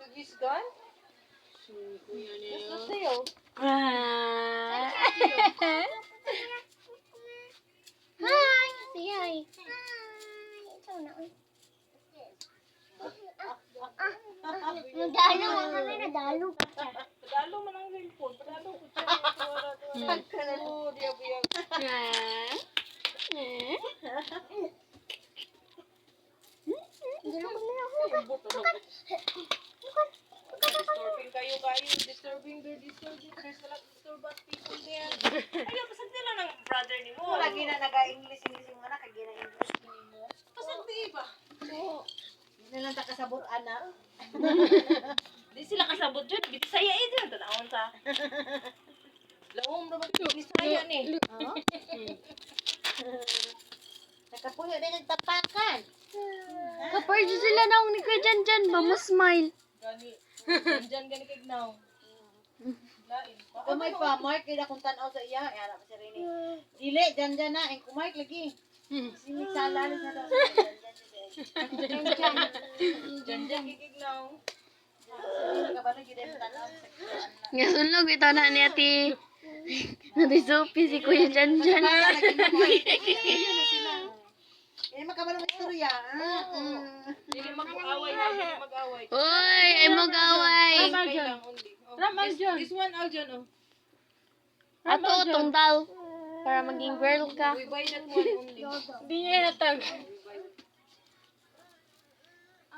Kagisgan? Kuya niya. Gusto sa'yo. Hi! Say hi. Ito na. Nadalo mo na nadalo. Padalo man ang cellphone. Padalo ko siya. Pagkanalo, diya-biyag. Disturbing kayo. Disturbing. There's a lot of disturbance people there. Ayaw, pasag nila ng brother ni mo. Lagi na nag-English yung anak. Kaya na-English mo. Pasag di ba? Hindi na lang takasabot, anak. Di sila kasabot yun. Bisaya eh dyan. Tanawon sa. Lawong naman Bisaya ni. Nakapuyo din ang tapakan. Kaparjo sila na ni Kuya Janjan ba? Mas-smile. Gani. Diyan gani kignaw. Lain pa. Kamay pa, Mark, kaya kung tanaw sa iya. Ay, anak si Rini. Dili, dyan na. Ang kumark lagi. Sinig sa alalis na daw. Diyan kignaw. Nagabalo, hindi mo tanaw. Nga sulog ito na ni Ate. Natisupi si Kuya Janjan. Hindi makabalo ng istorya. Dili mag-away na. Dili mag-away. Uy, ay mo gaway. Okay lang only. Oh, this one Aljon oh. Ato, tungdal. Para maging girl ka. We buy that one only. Di niya natag.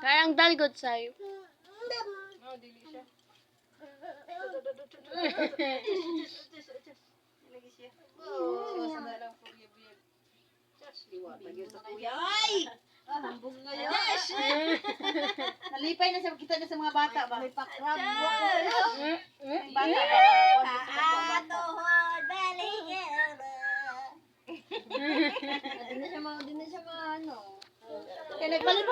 Karang dalgod sa'yo. Oh, dili siya. Lagi siya. Oh, sa lang for biyag. Liwa, pag-yun sa kuya. Ay! Hambong ngayon. Nalipay na siya, kita na sa mga bata ba? May pakrab. Bata ba? Di na siya ano. Kaya nagpalipad